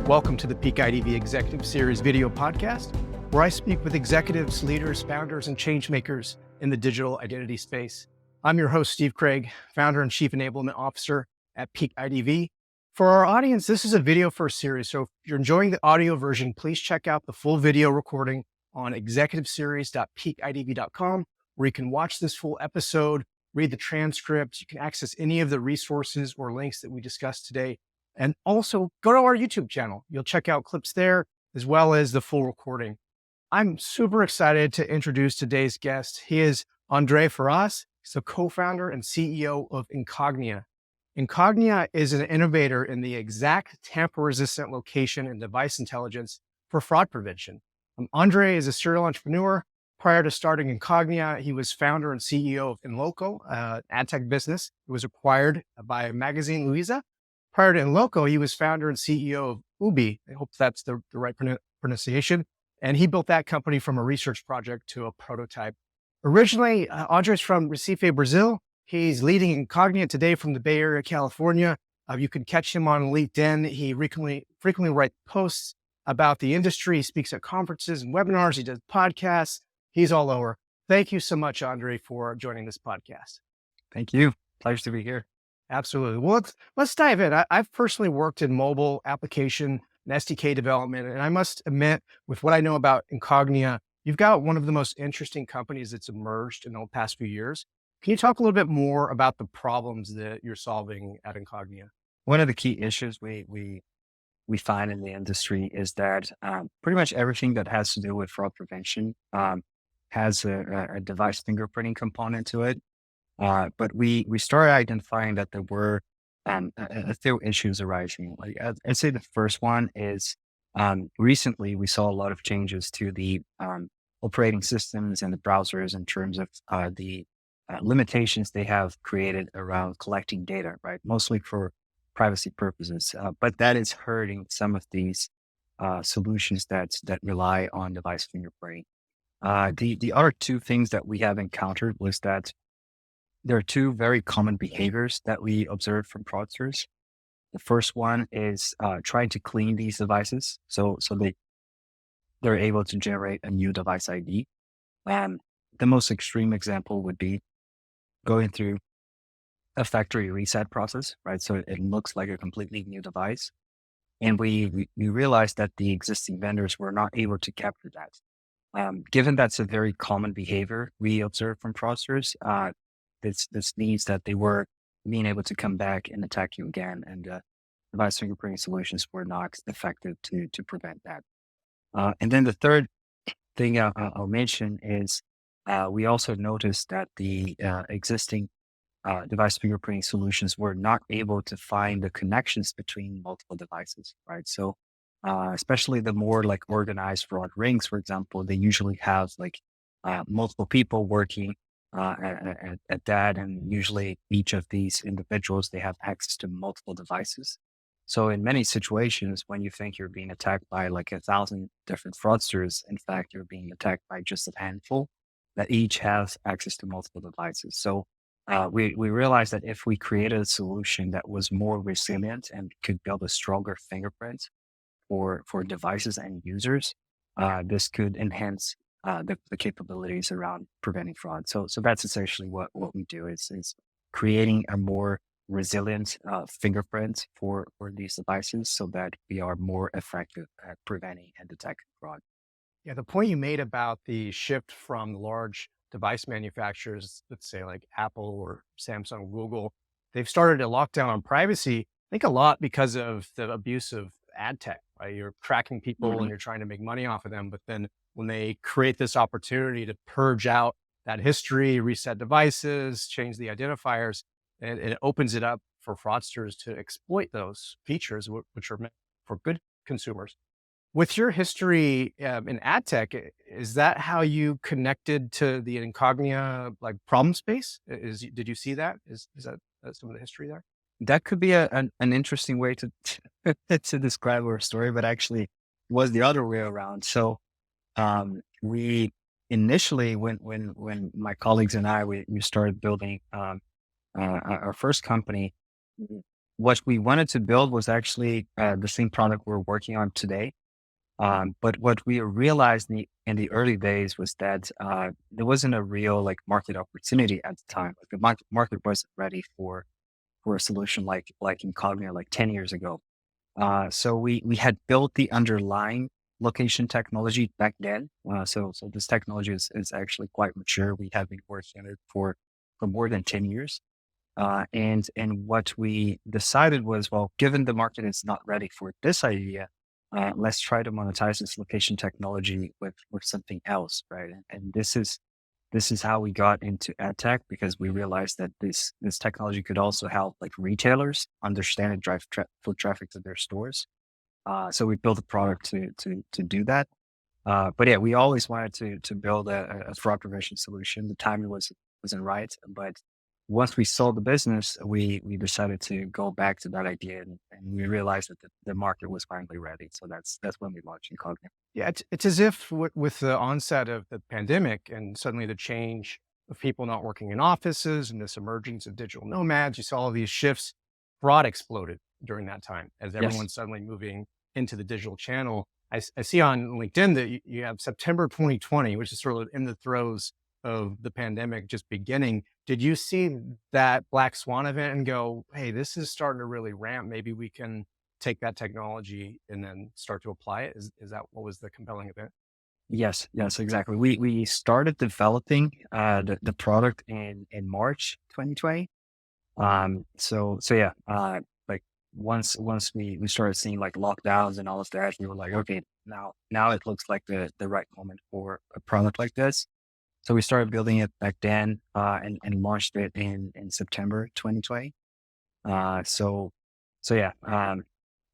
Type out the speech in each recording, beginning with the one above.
Welcome to the Peak IDV Executive Series video podcast, where I speak with executives, leaders, founders, and change makers in the digital identity space. I'm your host, Steve Craig, founder and chief enablement officer at Peak IDV. For our audience, this is a video first series. So if you're enjoying the audio version, please check out the full video recording on executiveseries.peakidv.com, where you can watch this full episode, read the transcripts. You can access any of the resources or links that we discussed today. And also go to our YouTube channel. You'll check out clips there as well as the full recording. I'm super excited to introduce today's guest. He is André Ferraz. He's the co-founder and CEO of Incognia. Incognia is an innovator in the exact tamper-resistant location and device intelligence for fraud prevention. André is a serial entrepreneur. Prior to starting Incognia, he was founder and CEO of Inloco, ad tech business. It was acquired by Magazine Luiza. Prior to Inloco, he was founder and CEO of Ubi. I hope that's the right pronunciation. And he built that company from a research project to a prototype. Originally, Andre's from Recife, Brazil. He's leading Incognia today from the Bay Area, California. You can catch him on LinkedIn. He frequently writes posts about the industry. He speaks at conferences and webinars. He does podcasts. He's all over. Thank you so much, Andre, for joining this podcast. Thank you. Pleasure to be here. Absolutely. Well, let's dive in. I've personally worked in mobile application and SDK development, and I must admit, with what I know about Incognia, you've got one of the most interesting companies that's emerged in the past few years. Can you talk a little bit more about the problems that you're solving at Incognia? One of the key issues we find in the industry is that pretty much everything that has to do with fraud prevention has a device fingerprinting component to it. But we started identifying that there were a few issues arising. Like I'd say the first one is recently we saw a lot of changes to the operating systems and the browsers in terms of the limitations they have created around collecting data, right? Mostly for privacy purposes. But that is hurting some of these solutions that rely on device fingerprinting. The other two things that we have encountered was that there are two very common behaviors that we observed from fraudsters. The first one is trying to clean these devices. So they're able to generate a new device ID. The most extreme example would be going through a factory reset process, right? So it looks like a completely new device. And we realized that the existing vendors were not able to capture that. Given that's a very common behavior we observed from fraudsters, this means that they were being able to come back and attack you again, and device fingerprinting solutions were not effective to prevent that. And then the third thing I'll mention is we also noticed that the existing device fingerprinting solutions were not able to find the connections between multiple devices, right? So especially the more like organized fraud rings, for example, they usually have like multiple people working at that. And usually each of these individuals, they have access to multiple devices. So in many situations, when you think you're being attacked by like 1,000 different fraudsters, in fact, you're being attacked by just a handful that each have access to multiple devices. So we realized that if we created a solution that was more resilient and could build a stronger fingerprint for devices and users, this could enhance the capabilities around preventing fraud. So that's essentially what we do is creating a more resilient fingerprint for these devices so that we are more effective at preventing and detecting fraud. Yeah, the point you made about the shift from large device manufacturers, let's say like Apple or Samsung, Google, they've started to lock down on privacy, I think a lot because of the abuse of ad tech, right? You're tracking people and you're trying to make money off of them, but then when they create this opportunity to purge out that history, reset devices, change the identifiers, and it opens it up for fraudsters to exploit those features, which are meant for good consumers. With your history in ad tech, is that how you connected to the Incognia like problem space? Did you see that? Is that some of the history there? That could be an interesting way to to describe our story, but actually it was the other way around. So we initially, when my colleagues and I, we started building our first company, what we wanted to build was actually the same product we're working on today. But what we realized in the early days was that there wasn't a real like market opportunity at the time. Like the market wasn't ready for a solution like Incognia like 10 years ago. So we had built the underlying location technology back then. So this technology is actually quite mature. We have been working on it for more than 10 years. And what we decided was, well, given the market is not ready for this idea, let's try to monetize this location technology with something else, right? And this is how we got into ad tech because we realized that this technology could also help like retailers understand and drive foot traffic to their stores. So we built a product to do that. But yeah, we always wanted to build a fraud prevention solution. The timing wasn't right, but once we sold the business, we decided to go back to that idea, and we realized that the market was finally ready. So that's when we launched Incognia. Yeah, it's as if with the onset of the pandemic and suddenly the change of people not working in offices and this emergence of digital nomads, you saw all these shifts. Fraud exploded during that time as Yes. everyone's suddenly moving into the digital channel. I see on LinkedIn that you have September 2020, which is sort of in the throes of the pandemic just beginning. Did you see that black swan event and go, hey, this is starting to really ramp? Maybe we can take that technology and then start to apply it? Is that what was the compelling event? Yes, exactly. We started developing the product in March 2020. So yeah, like once we started seeing like lockdowns and all of that, we were like, okay, now it looks like the right moment for a product like this. So we started building it back then, and launched it in September 2020. So yeah,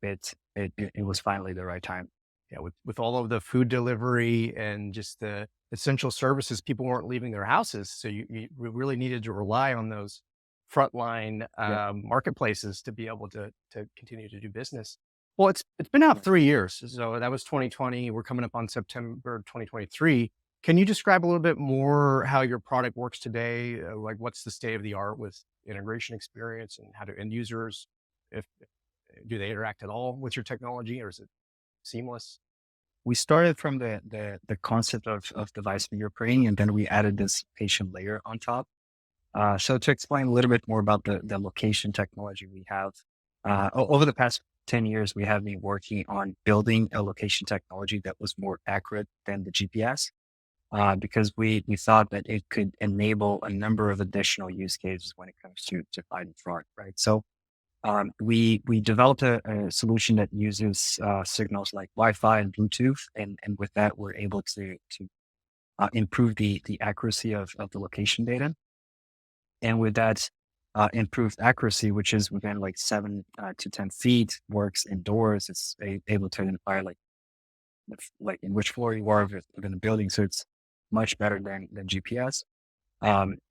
it was finally the right time. Yeah, with all of the food delivery and just the essential services, people weren't leaving their houses, so you really needed to rely on those frontline Yeah. marketplaces to be able to continue to do business. Well, it's been out Yeah. 3 years, so that was 2020. We're coming up on September 2023. Can you describe a little bit more how your product works today? Like, what's the state of the art with integration experience, and how do end users, if do they interact at all with your technology, or is it seamless? We started from the concept of device fingerprinting, and then we added this patient layer on top. So to explain a little bit more about the location technology we have, over the past 10 years, we have been working on building a location technology that was more accurate than the GPS, because we thought that it could enable a number of additional use cases when it comes to fighting fraud, right? So we developed a solution that uses signals like Wi-Fi and Bluetooth, and with that, we're able to improve the accuracy of the location data. And with that improved accuracy, which is within like 7 to 10 feet, works indoors. It's able to identify like like in which floor you are within the building. So it's much better than GPS.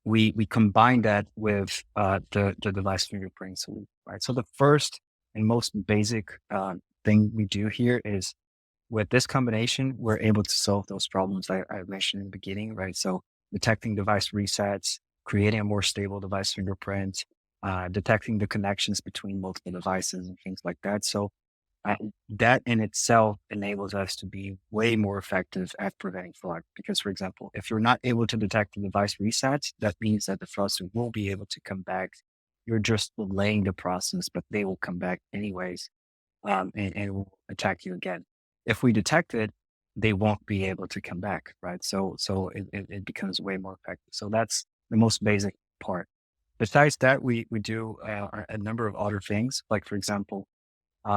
We combine that with the device fingerprint solution, right? So the first and most basic thing we do here is with this combination, we're able to solve those problems I mentioned in the beginning, right? So detecting device resets, creating a more stable device fingerprint, detecting the connections between multiple devices and things like that. So uh, that in itself enables us to be way more effective at preventing fraud. Because, for example, if you're not able to detect the device reset, that means that the fraudster will be able to come back. You're just delaying the process, but they will come back anyways, and will attack you again. If we detect it, they won't be able to come back, right? So it becomes way more effective. So that's the most basic part. Besides that, we do a number of other things, like for example,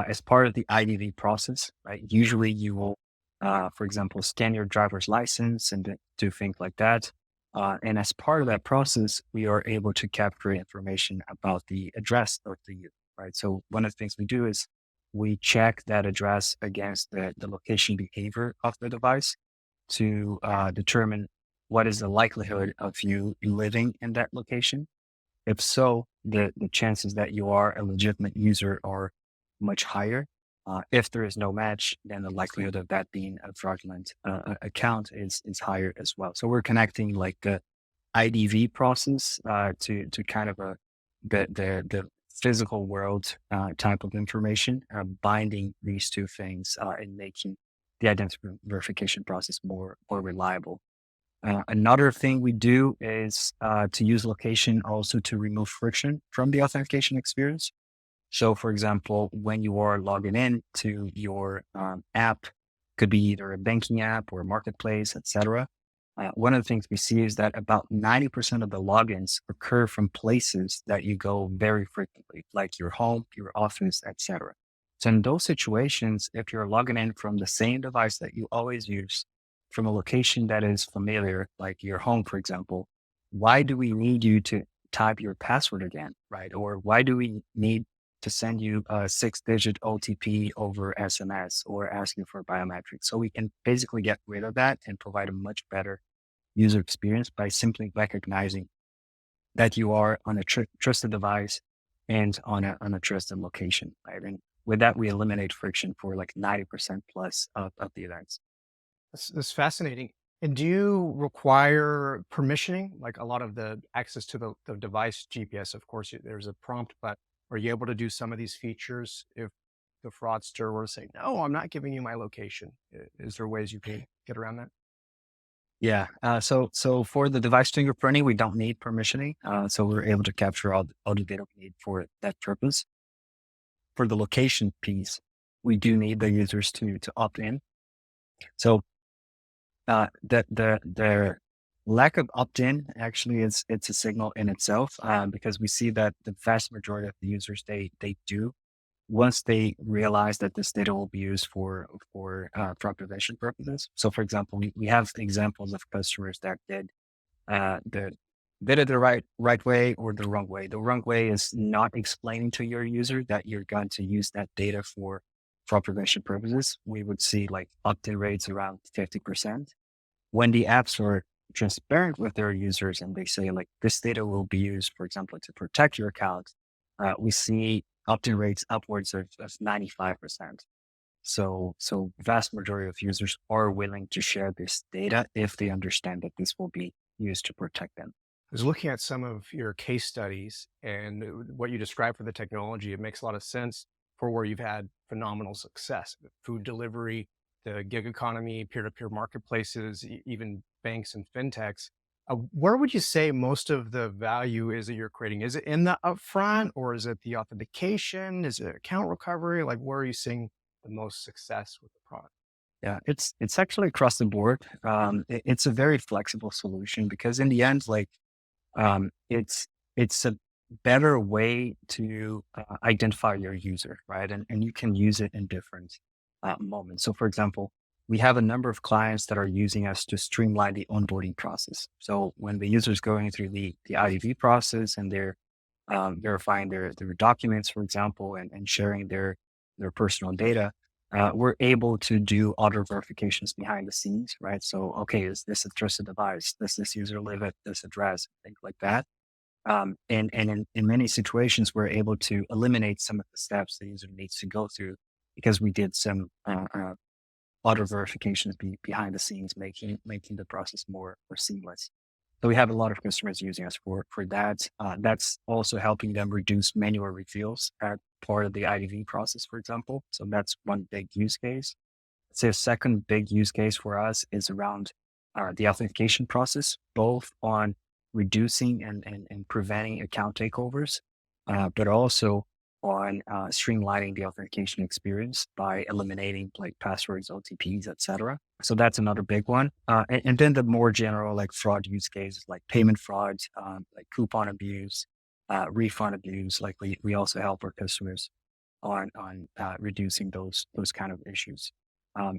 as part of the IDV process, right? Usually you will, for example, scan your driver's license and do things like that. And as part of that process, we are able to capture information about the address of the user, right? So one of the things we do is we check that address against the location behavior of the device to determine what is the likelihood of you living in that location. If so, the chances that you are a legitimate user are much higher. If there is no match, then the likelihood of that being a fraudulent account is higher as well. So we're connecting like the IDV process to kind of the physical world type of information, binding these two things and making the identity verification process more reliable. Another thing we do is to use location also to remove friction from the authentication experience. So, for example, when you are logging in to your app, could be either a banking app or a marketplace, etc. One of the things we see is that about 90% of the logins occur from places that you go very frequently, like your home, your office, etc. So, in those situations, if you're logging in from the same device that you always use, from a location that is familiar, like your home, for example, why do we need you to type your password again, right? Or why do we need to send you a 6-digit OTP over SMS or ask you for biometrics? So we can basically get rid of that and provide a much better user experience by simply recognizing that you are on a trusted device and on a trusted location, right? And with that, we eliminate friction for like 90% plus of the events. That's fascinating. And do you require permissioning, like a lot of the access to the device GPS? Of course, there's a prompt, but are you able to do some of these features if the fraudster were to say, "No, I'm not giving you my location"? Is there ways you can get around that? Yeah. So for the device fingerprinting, we don't need permissioning. So we're able to capture all the data we need for that purpose. For the location piece, we do need the users to opt in. So the lack of opt-in actually is it's a signal in itself because we see that the vast majority of the users they do once they realize that this data will be used for fraud prevention purposes. So, for example, we have examples of customers that the did it the right way or the wrong way. The wrong way is not explaining to your user that you're going to use that data for fraud prevention purposes. We would see like opt-in rates around 50%. When the apps are transparent with their users and they say like this data will be used, for example, to protect your account, we see opt-in rates upwards of 95%. So vast majority of users are willing to share this data if they understand that this will be used to protect them. I was looking at some of your case studies and what you described for the technology. It makes a lot of sense for where you've had phenomenal success. Food delivery, the gig economy, peer-to-peer marketplaces, even banks and fintechs. Where would you say most of the value is that you're creating? Is it in the upfront or is it the authentication? Is it account recovery? Like, where are you seeing the most success with the product? Yeah, it's actually across the board. It's a very flexible solution because in the end, like it's a better way to identify your user, right? And you can use it in different moments. So, for example, we have a number of clients that are using us to streamline the onboarding process. So, when the user is going through the IDV process and they're verifying their documents, for example, and sharing their personal data, we're able to do auto verifications behind the scenes, right? So, okay, is this a trusted device? Does this user live at this address? Things like that. And in many situations, we're able to eliminate some of the steps the user needs to go through because we did some auto verifications behind the scenes, making the process more seamless. So we have a lot of customers using us for that. That's also helping them reduce manual refills at part of the IDV process, for example. So that's one big use case. I'd say a second big use case for us is around the authentication process, both on reducing and preventing account takeovers, but also on streamlining the authentication experience by eliminating like passwords, OTPs, etc. So that's another big one. And then the more general like fraud use cases like payment fraud, like coupon abuse, refund abuse. Like we also help our customers on reducing those kind of issues.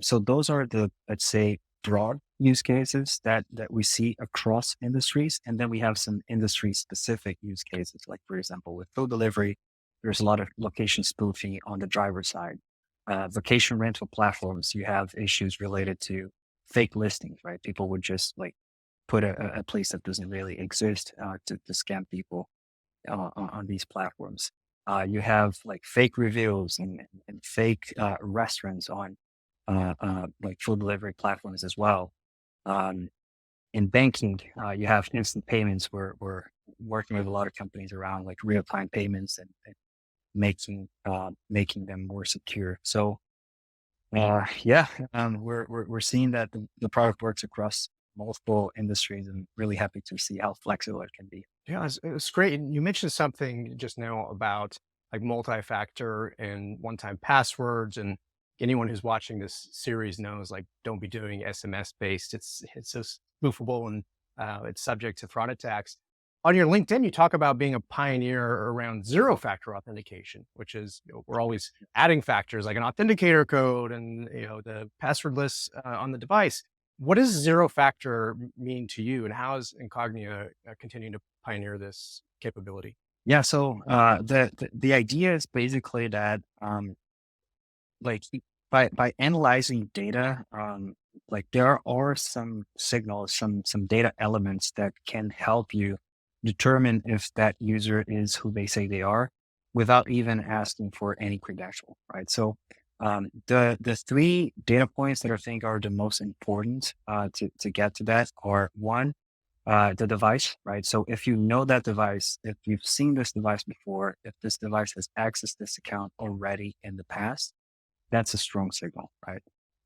So those are the, let's say, broad use cases that we see across industries, and then we have some industry specific use cases. Like for example, with food delivery, there's a lot of location spoofing on the driver side. Vacation rental platforms, you have issues related to fake listings, right? People would just like put a place that doesn't really exist to scam people on these platforms. You have like fake reviews and fake restaurants on like food delivery platforms as well. Um, in banking, you have instant payments. We're working with a lot of companies around like real time payments and making them more secure. So yeah, we're seeing that the product works across multiple industries, and really happy to see how flexible it can be. Yeah, it's great. And you mentioned something just now about like multi-factor and one-time passwords. And anyone who's watching this series knows like don't be doing SMS based. It's so spoofable and it's subject to fraud attacks. On your LinkedIn, you talk about being a pioneer around zero-factor authentication, which is we're always adding factors like an authenticator code and the passwordless on the device. What does zero factor mean to you, and how is Incognia continuing to pioneer this capability? Yeah, so the idea is basically that like by analyzing data, like there are some signals, some data elements that can help you determine if that user is who they say they are without even asking for any credential, right? So the three data points that I think are the most important to get to that are one, the device, right? So if you know that device, if you've seen this device before, if this device has accessed this account already in the past, that's a strong signal, right?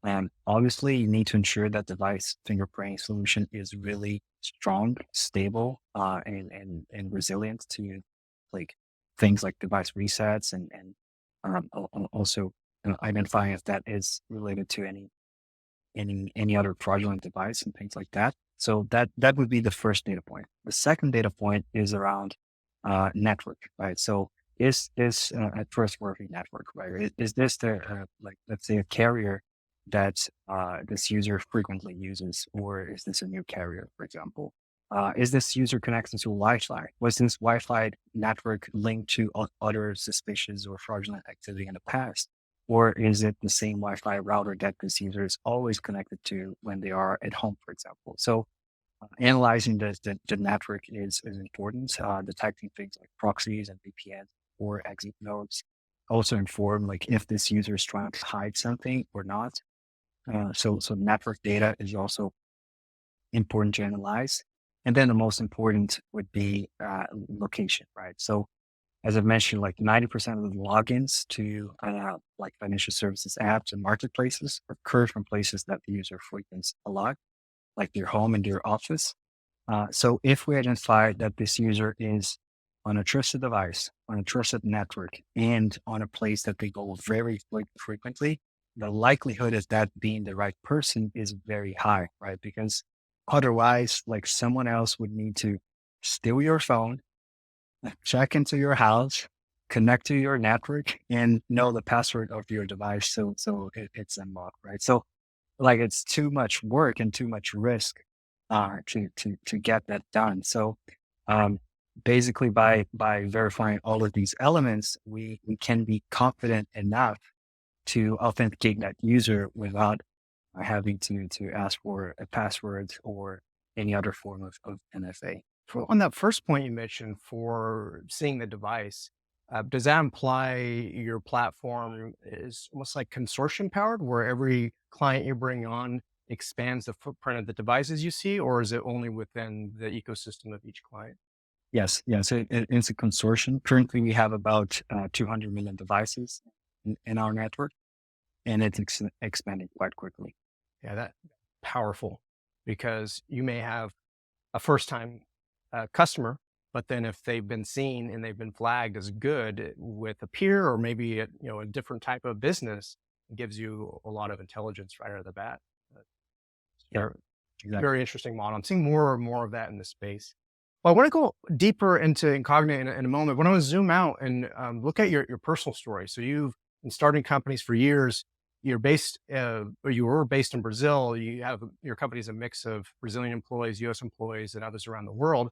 And obviously, you need to ensure that device fingerprinting solution is really strong, stable, and resilient to like things like device resets and also identifying if that is related to any other fraudulent device and things like that. So that would be the first data point. The second data point is around network, right? So is this a trustworthy network, right? Is this the like let's say a carrier that this user frequently uses, or is this a new carrier, for example? Is this user connected to Wi-Fi? Was this Wi-Fi network linked to other suspicious or fraudulent activity in the past? Or is it the same Wi-Fi router that this user is always connected to when they are at home, for example? So analyzing the network is important. Detecting things like proxies and VPNs or exit nodes also inform like if this user is trying to hide something or not. So network data is also important to analyze. And then the most important would be location, right? So as I've mentioned, like 90% of the logins to like financial services apps and marketplaces occur from places that the user frequents a lot, like their home and their office. So if we identify that this user is on a trusted device, on a trusted network, and on a place that they go very frequently, the likelihood of that being the right person is very high, right? Because otherwise, like someone else would need to steal your phone, check into your house, connect to your network, and know the password of your device. So it's unlocked, right? So like it's too much work and too much risk to get that done. So um, basically, by verifying all of these elements, we can be confident enough to authenticate that user without having to ask for a password or any other form of NFA. On that first point you mentioned for seeing the device, does that imply your platform is almost like consortium powered, where every client you bring on expands the footprint of the devices you see, or is it only within the ecosystem of each client? Yes. It's a consortium. Currently, we have about 200 million devices in our network, and it's expanding quite quickly. Yeah, that powerful because you may have a first time customer, but then if they've been seen and they've been flagged as good with a peer or maybe a different type of business, it gives you a lot of intelligence right out of the bat. Yeah, Very, exactly. very interesting model. I'm seeing more and more of that in the space. Well, I want to go deeper into Incognia in a moment. When I want to zoom out and look at your personal story. So you've been starting companies for years. You're based, or you were based in Brazil. You have your company's a mix of Brazilian employees, U.S. employees, and others around the world.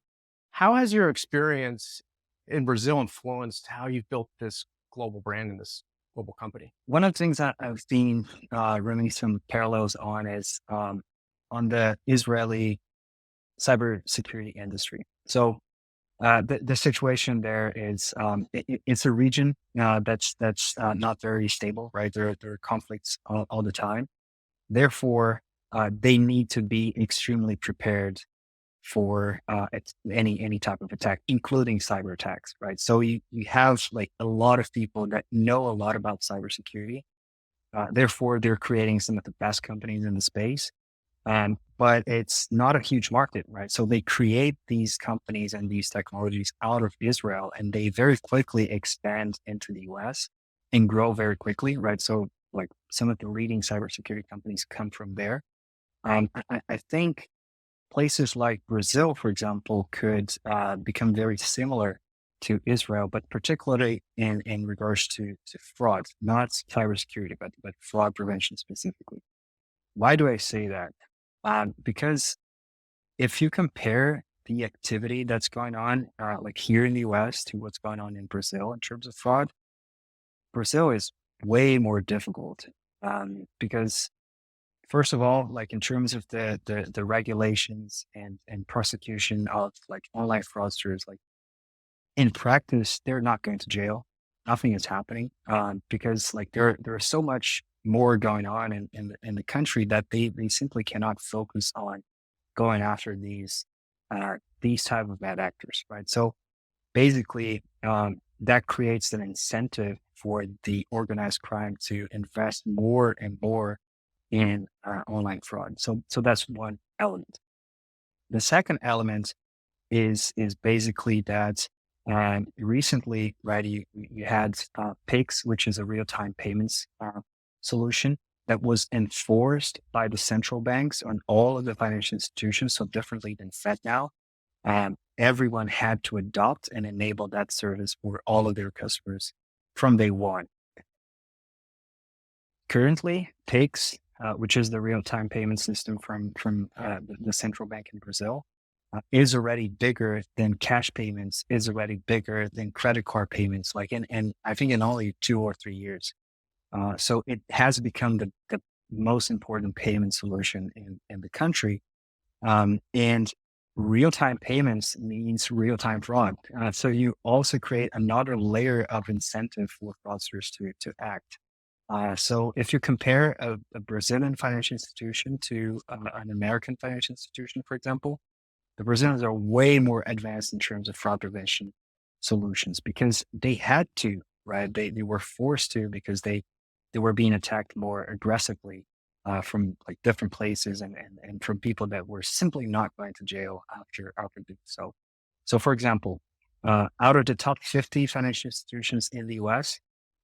How has your experience in Brazil influenced how you've built this global brand and this global company? One of the things that I've seen running some parallels on is on the Israeli cybersecurity industry. So the situation there is it's a region that's not very stable, right? There are conflicts all the time. Therefore, they need to be extremely prepared for any type of attack, including cyber attacks, right? So you have like a lot of people that know a lot about cybersecurity. Therefore, they're creating some of the best companies in the space. But it's not a huge market, right? So they create these companies and these technologies out of Israel, and they very quickly expand into the US and grow very quickly, right? So like some of the leading cybersecurity companies come from there. I think places like Brazil, for example, could become very similar to Israel, but particularly in regards to fraud, not cybersecurity, but fraud prevention specifically. Why do I say that? Because if you compare the activity that's going on, like here in the US to what's going on in Brazil in terms of fraud, Brazil is way more difficult. Because first of all, like in terms of the regulations and prosecution of like online fraudsters, like in practice, they're not going to jail. Nothing is happening because like there's so much more going on in the country that they simply cannot focus on going after these type of bad actors, right? So basically, that creates an incentive for the organized crime to invest more and more in online fraud. So that's one element. The second element is basically that recently, right, you had PIX, which is a real time payments solution that was enforced by the central banks on all of the financial institutions. So differently than Fed now, everyone had to adopt and enable that service for all of their customers from day one. Currently, PIX, which is the real time payment system from the central bank in Brazil, is already bigger than cash payments, is already bigger than credit card payments, like in I think in only 2 or 3 years. So it has become the most important payment solution in the country. And real time payments means real time fraud. So you also create another layer of incentive for fraudsters to act. So if you compare a Brazilian financial institution to an American financial institution, for example, the Brazilians are way more advanced in terms of fraud prevention solutions because they had to, right? They were forced to because they were being attacked more aggressively from like different places and from people that were simply not going to jail after doing so. So, for example, out of the top 50 financial institutions in the US,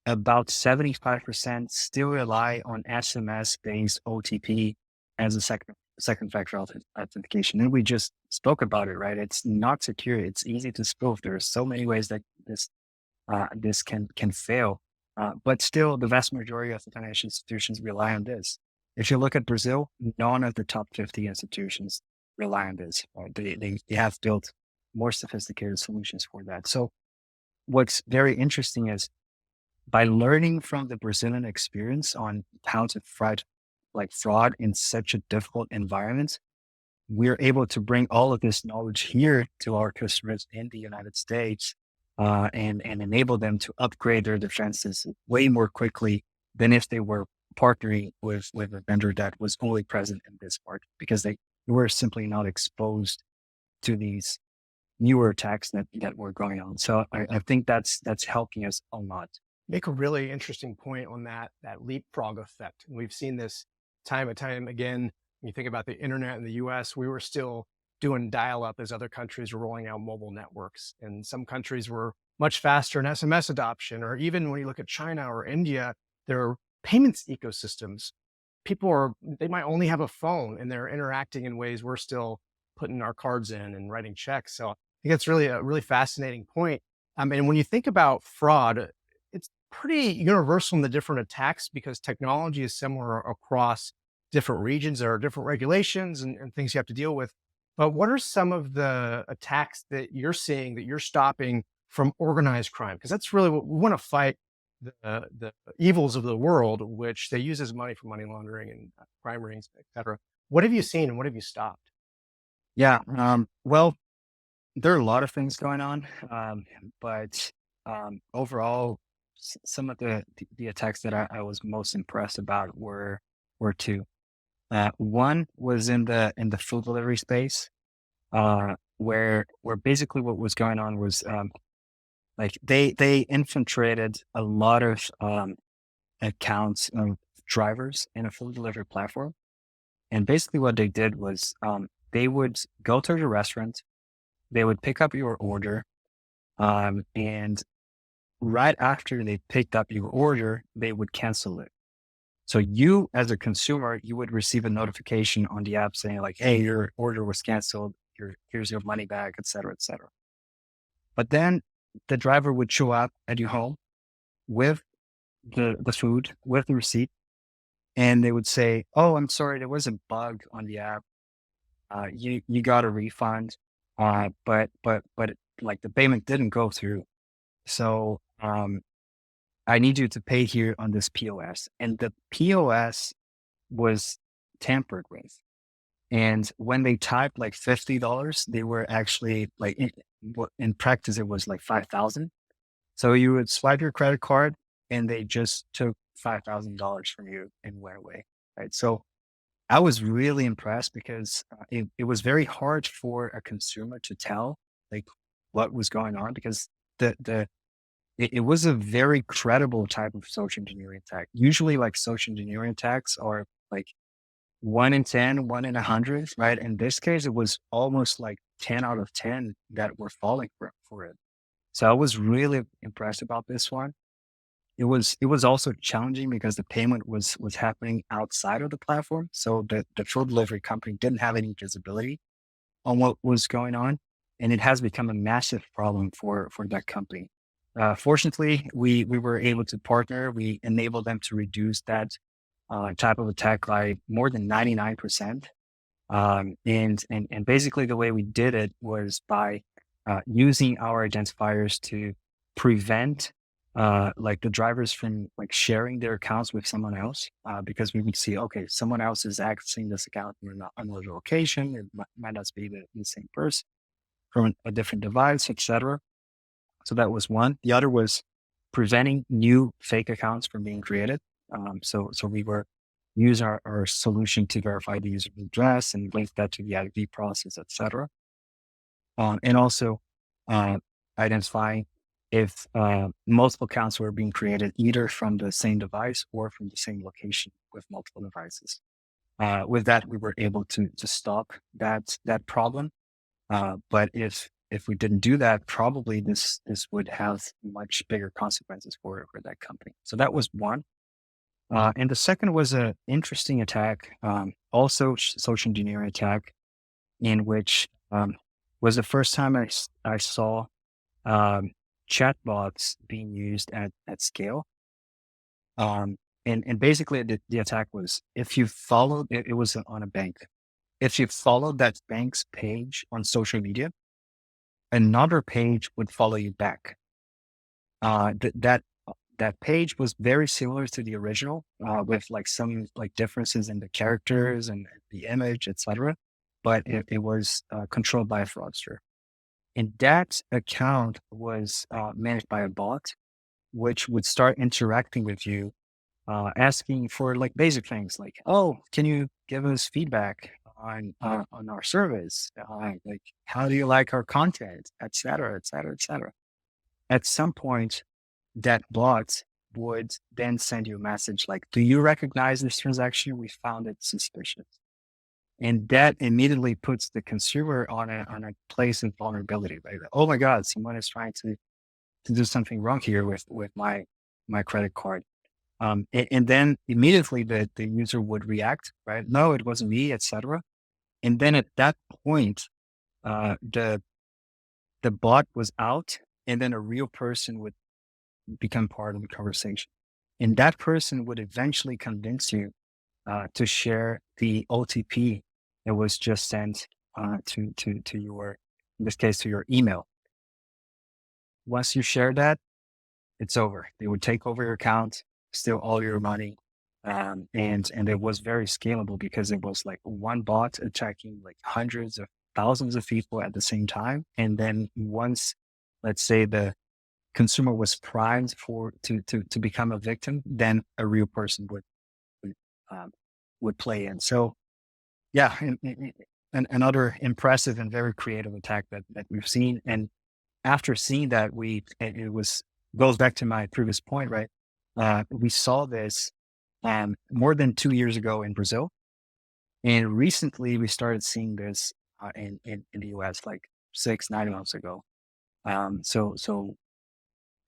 about 75% still rely on SMS-based OTP as a second factor authentication. And we just spoke about it, right? It's not secure. It's easy to spoof. There are so many ways that this can fail. But still, the vast majority of the financial institutions rely on this. If you look at Brazil, none of the top 50 institutions rely on this. Right? They have built more sophisticated solutions for that. So what's very interesting is by learning from the Brazilian experience on how to fight like fraud in such a difficult environment, we're able to bring all of this knowledge here to our customers in the United States and enable them to upgrade their defenses way more quickly than if they were partnering with a vendor that was only present in this market because they were simply not exposed to these newer attacks that were going on. So I think that's helping us a lot. Make a really interesting point on that leapfrog effect. And we've seen this time and time again. When you think about the internet in the US, we were still doing dial up as other countries were rolling out mobile networks. And some countries were much faster in SMS adoption, or even when you look at China or India, their payments ecosystems, they might only have a phone and they're interacting in ways we're still putting our cards in and writing checks. So I think that's really a really fascinating point. And when you think about fraud, it's pretty universal in the different attacks because technology is similar across different regions. There are different regulations and things you have to deal with. But what are some of the attacks that you're seeing that you're stopping from organized crime? Because that's really what we want to fight the evils of the world, which they use as money for money laundering and crime rings, et cetera. What have you seen and what have you stopped? Yeah. Well, there are a lot of things going on, but overall, some of the attacks that I was most impressed about were two. One was in the food delivery space. where basically what was going on was like they infiltrated a lot of accounts of drivers in a food delivery platform. And basically what they did was they would go to the restaurant, they would pick up your order, and right after they picked up your order, they would cancel it. So you, as a consumer, you would receive a notification on the app saying like, "Hey, your order was canceled. Here's your money back, et cetera, et cetera." But then the driver would show up at your home with the food, with the receipt, and they would say, "Oh, I'm sorry, there was a bug on the app. You got a refund, but like the payment didn't go through. So I need you to pay here on this POS." And the POS was tampered with. And when they typed like $50, they were actually like in practice it was like 5,000. So you would swipe your credit card and they just took $5,000 from you and went away. Right. So I was really impressed because it was very hard for a consumer to tell like what was going on because the it was a very credible type of social engineering attack. Usually like social engineering attacks are like 1 in 10, 1 in 100, right? In this case, it was almost like 10 out of 10 that were falling for it. So I was really impressed about this one. It was also challenging because the payment was happening outside of the platform. So the food delivery company didn't have any visibility on what was going on. And it has become a massive problem for that company. Fortunately, we were able to partner. We enabled them to reduce that type of attack by more than 99%. And basically the way we did it was by using our identifiers to prevent like the drivers from like sharing their accounts with someone else because we would see, okay, someone else is accessing this account from another location. It might not be the same person from a different device, etc. So that was one. The other was preventing new fake accounts from being created. So we were use our solution to verify the user address and link that to the ID process, etc. And also uh, identifying if multiple accounts were being created either from the same device or from the same location with multiple devices. With that, we were able to stop that problem. But if we didn't do that, probably this would have much bigger consequences for that company. So that was one. And the second was an interesting attack, also social engineering attack, in which was the first time I saw um, chatbots being used at scale. And basically the attack was if you followed it was on a bank. If you followed that bank's page on social media, another page would follow you back. That page was very similar to the original, with like some like differences in the characters and the image, etc. But it was controlled by a fraudster. And that account was managed by a bot, which would start interacting with you, asking for like basic things like, "Oh, can you give us feedback on our service? Like, how do you like our content, etc., etc., etc." At some point, that bot would then send you a message like, "Do you recognize this transaction? We found it suspicious." And that immediately puts the consumer on a place of vulnerability. Like, oh my God, someone is trying to do something wrong here with my credit card. And then immediately the user would react, right? No, it wasn't me, etc. And then at that point, the bot was out, and then a real person would become part of the conversation. And that person would eventually convince you to share the OTP that was just sent to your, in this case, to your email. Once you share that, it's over. They would take over your account, steal all your money. And it was very scalable because it was like one bot attacking like hundreds of thousands of people at the same time. And then once, let's say the consumer was primed to become a victim, then a real person would, um, would play in. So yeah, another impressive and very creative attack that we've seen. And after seeing that, it was goes back to my previous point, right? We saw this more than 2 years ago in Brazil, and recently we started seeing this in the US like 6 9 months ago. So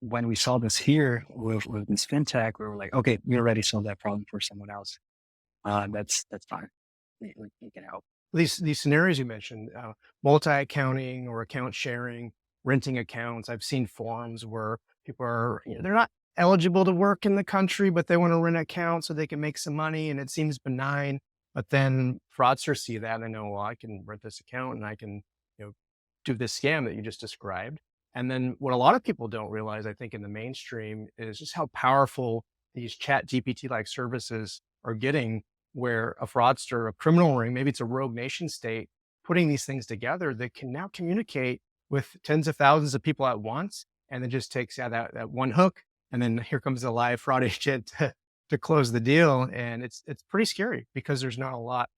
when we saw this here with this fintech, we were like, okay, we already solved that problem for someone else. That's fine. We can help. These scenarios you mentioned, multi-accounting or account sharing, renting accounts. I've seen forums where people are, they're not eligible to work in the country, but they want to rent an account so they can make some money, and it seems benign. But then fraudsters see that and they know, well, I can rent this account and I can, you know, do this scam that you just described. And then what a lot of people don't realize, I think, in the mainstream is just how powerful these chat GPT like services are getting, where a fraudster, a criminal ring, maybe it's a rogue nation state, putting these things together that can now communicate with tens of thousands of people at once. And then just takes that one hook. And then here comes a live fraud agent to close the deal. And it's pretty scary because there's not a lot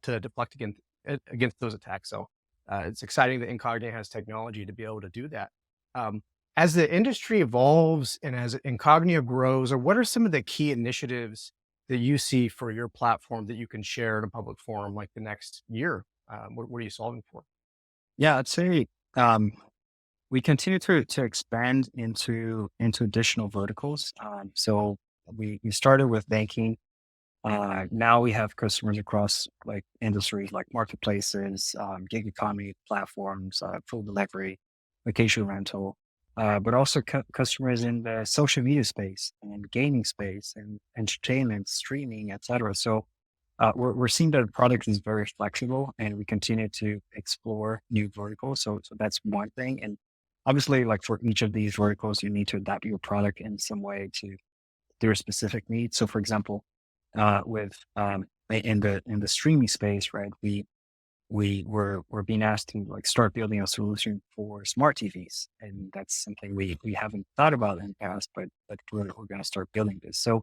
to deflect against those attacks. So it's exciting that Incognia has technology to be able to do that. Um, as the industry evolves and as Incognia grows, or what are some of the key initiatives that you see for your platform that you can share in a public forum like the next year? What are you solving for? Yeah, I'd say um, we continue to expand into additional verticals. So we started with banking. Now we have customers across like industries like marketplaces, gig economy platforms, food delivery, vacation rental, but also customers in the social media space and gaming space and entertainment, streaming, etc. So we're seeing that the product is very flexible, and we continue to explore new verticals. So that's one thing. And obviously, like for each of these verticals, you need to adapt your product in some way to their specific needs. So, for example, with in the streaming space, right? We're being asked to like start building a solution for smart TVs, and that's something we haven't thought about in the past, but we're going to start building this. So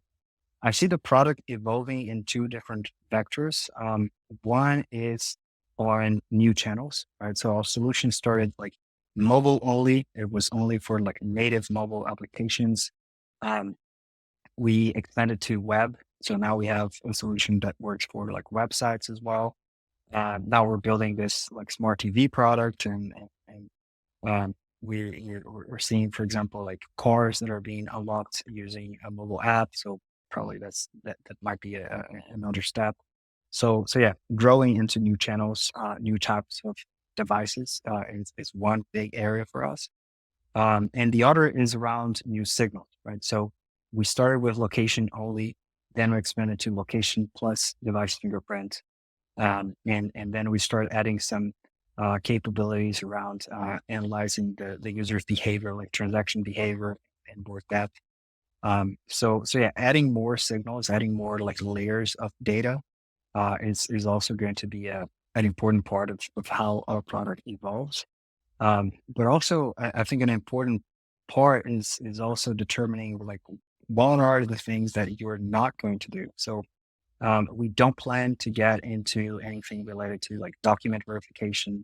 I see the product evolving in two different vectors. One is on new channels, right? So our solution started like mobile only. It was only for like native mobile applications. Um, we expanded to web. So now we have a solution that works for like websites as well. Now we're building this like smart TV product, and we're seeing, for example, like cars that are being unlocked using a mobile app. So probably that might be another step. So yeah, growing into new channels, new types of devices is one big area for us. And the other is around new signals, right? So we started with location only, then we expanded to location plus device fingerprint. And then we start adding some capabilities around analyzing the user's behavior, like transaction behavior and more depth. So yeah, adding more signals, adding more like layers of data is also going to be an important part of how our product evolves. But also, I think an important part is also determining like what are the things that you're not going to do. So we don't plan to get into anything related to like document verification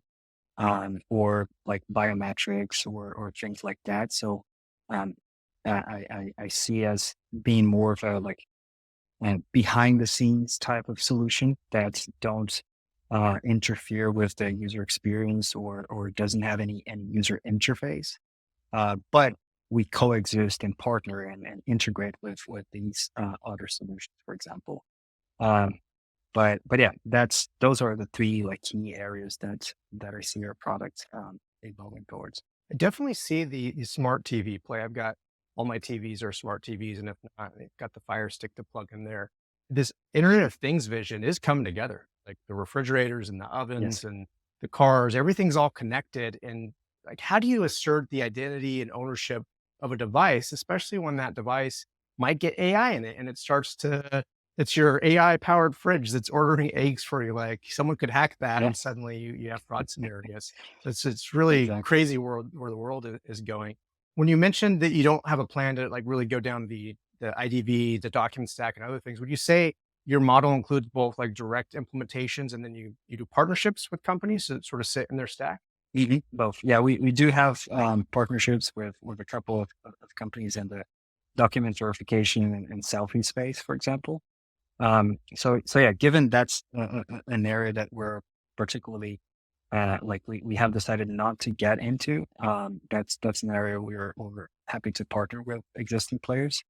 or like biometrics or things like that. So um, I see as being more of a like behind the scenes type of solution that don't interfere with the user experience or doesn't have any user interface. But we coexist and partner and integrate with these other solutions, for example. Um, but yeah, those are the three like key areas that I see our product evolving towards. I definitely see the smart TV play. I've got all my TVs are smart TVs, and if not, they've got the Fire Stick to plug in there. This Internet of Things vision is coming together, like the refrigerators and the Yes. ovens and the cars, everything's all connected. And like, how do you assert the identity and ownership of a device, especially when that device might get AI in it and it starts to, it's your AI powered fridge that's ordering eggs for you. Like someone could hack that Yeah. and suddenly you have fraud scenarios. It's really Exactly. crazy world where the world is going. When you mentioned that you don't have a plan to like really go down the IDV, the document stack, and other things, would you say your model includes both like direct implementations and then you do partnerships with companies that sort of sit in their stack? Both. Yeah, we do have partnerships with a couple of companies in the document verification and selfie space, for example. So yeah, given that's an area that we're particularly like we have decided not to get into, that's an area we're happy to partner with existing players.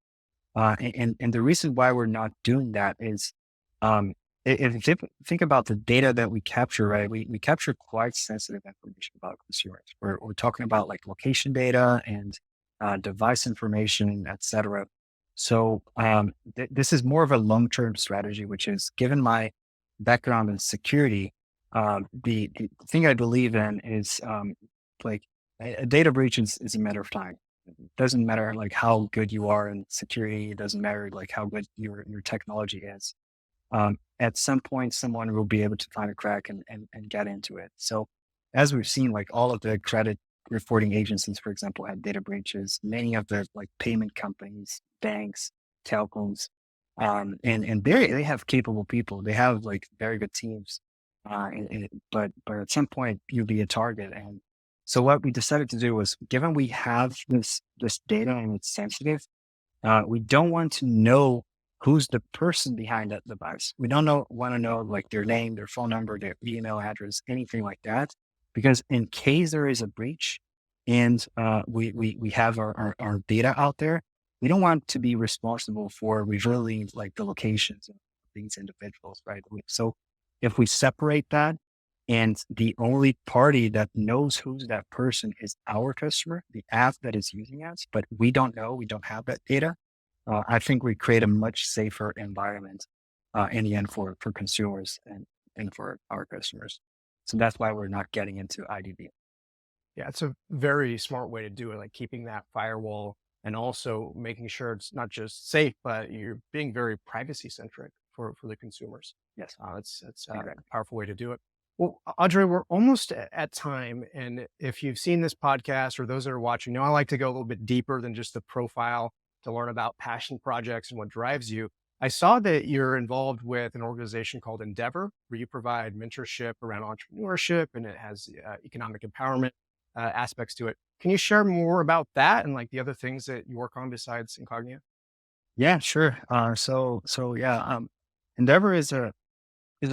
And the reason why we're not doing that is, um, if you think about the data that we capture, right? We capture quite sensitive information about consumers. We're talking about like location data and device information, et cetera. So this is more of a long-term strategy, which is given my background in security, the thing I believe in is like a data breach is a matter of time. It doesn't matter like how good you are in security. It doesn't matter like how good your technology is. At some point, someone will be able to find a crack and get into it. So as we've seen, like all of the credit reporting agencies, for example, had data breaches. Many of the like payment companies, banks, telcos, and they have capable people. They have like very good teams. But at some point you'll be a target. And so what we decided to do was, given we have this data and it's sensitive, we don't want to know who's the person behind that device. We don't want to know like their name, their phone number, their email address, anything like that, because in case there is a breach and we have our data out there, we don't want to be responsible for revealing like the locations of these individuals, right? So if we separate that, and the only party that knows who's that person is our customer, the app that is using us, but we don't know, we don't have that data. I think we create a much safer environment in the end for consumers and for our customers. So that's why we're not getting into IDB. Yeah, it's a very smart way to do it, like keeping that firewall and also making sure it's not just safe, but you're being very privacy centric for the consumers. Yes, That's a exactly. powerful way to do it. Well, Audrey, we're almost at time, and if you've seen this podcast or those that are watching, know I like to go a little bit deeper than just the profile to learn about passion projects and what drives you. I saw that you're involved with an organization called Endeavor, where you provide mentorship around entrepreneurship, and it has economic empowerment aspects to it. Can you share more about that and like the other things that you work on besides Incognia? Yeah, sure. So yeah, Endeavor is a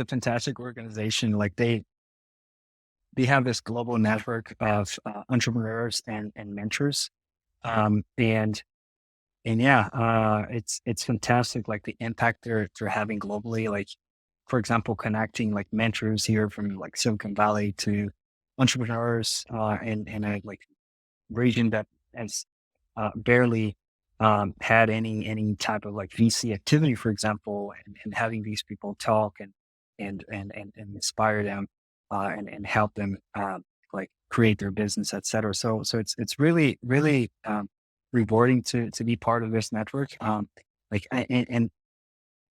fantastic organization. Like they have this global network of entrepreneurs and mentors. Um, and and yeah, it's fantastic. Like the impact they're having globally. Like for example, connecting like mentors here from like Silicon Valley to entrepreneurs in a like region that has barely had any type of like VC activity, for example, and having these people talk and inspire them and help them like create their business, et cetera. So it's really rewarding to be part of this network. And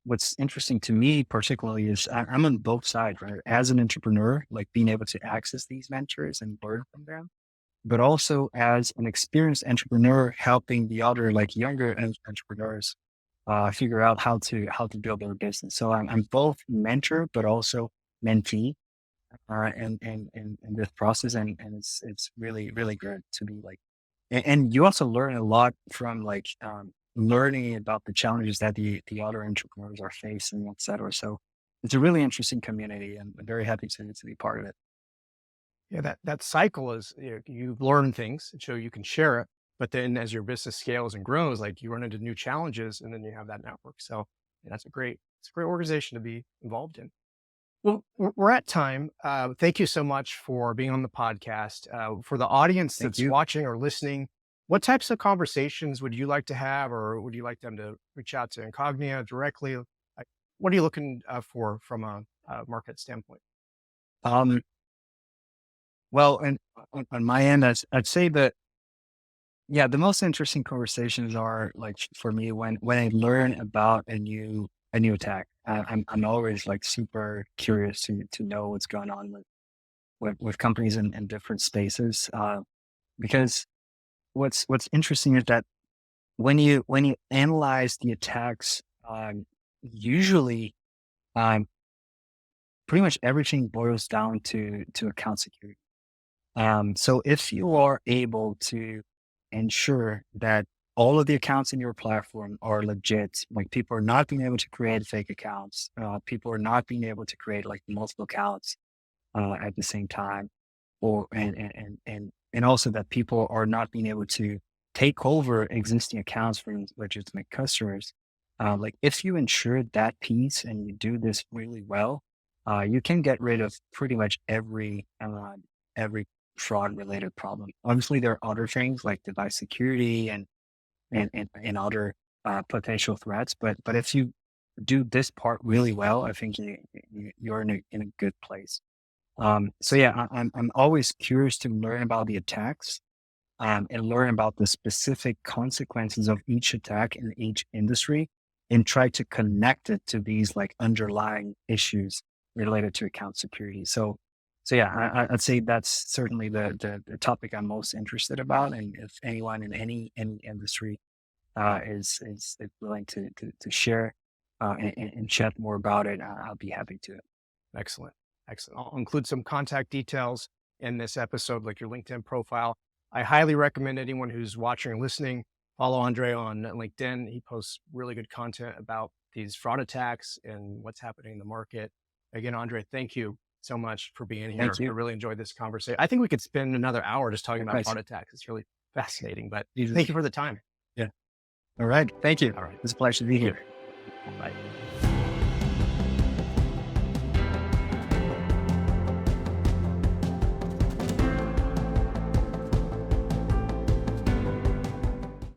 what's interesting to me particularly is I'm on both sides, right? As an entrepreneur, like being able to access these mentors and learn from them, but also as an experienced entrepreneur, helping the other like younger entrepreneurs figure out how to build their business. So I'm both mentor, but also mentee in this process, and it's really good to be like, and you also learn a lot from like learning about the challenges that the other entrepreneurs are facing, et cetera. So it's a really interesting community, and I'm very happy to be part of it. Yeah, that cycle is you learn things and so you can share it, but then as your business scales and grows, like you run into new challenges, and then you have that network. So yeah, it's a great organization to be involved in. Well, we're at time. Thank you so much for being on the podcast. For the audience Thank that's you. watching or listening, what types of conversations would you like to have, or would you like them to reach out to Incognia directly? What are you looking for from a market standpoint? Um, well, and on my end, I'd say that yeah, the most interesting conversations are like for me when I learn about a new attack. I'm always like super curious to know what's going on with companies in different spaces. Because what's interesting is that when you analyze the attacks, usually Um, Pretty much everything boils down to account security. So if you are able to ensure that all of the accounts in your platform are legit, like people are not being able to create fake accounts, people are not being able to create like multiple accounts at the same time, or and also that people are not being able to take over existing accounts from legitimate customers. Like if you ensure that piece and you do this really well, you can get rid of pretty much every fraud related problem. Obviously, there are other things like device security and other potential threats, but if you do this part really well, I think you're in a good place. So yeah, I'm always curious to learn about the attacks and learn about the specific consequences of each attack in each industry and try to connect it to these like underlying issues related to account security. So yeah, I'd say that's certainly the topic I'm most interested about. And if anyone in any industry is willing to share and chat more about it, I'll be happy to. Excellent. Excellent. I'll include some contact details in this episode, like your LinkedIn profile. I highly recommend anyone who's watching or listening, follow Andre on LinkedIn. He posts really good content about these fraud attacks and what's happening in the market. Again, Andre, thank you so much for being Thank here. I you. really enjoyed this conversation. I think we could spend another hour just talking about Right. fraud attacks. It's really fascinating, but Easily. thank you for the time. Yeah. All right. Thank you. All right. It's a pleasure to be here. Bye.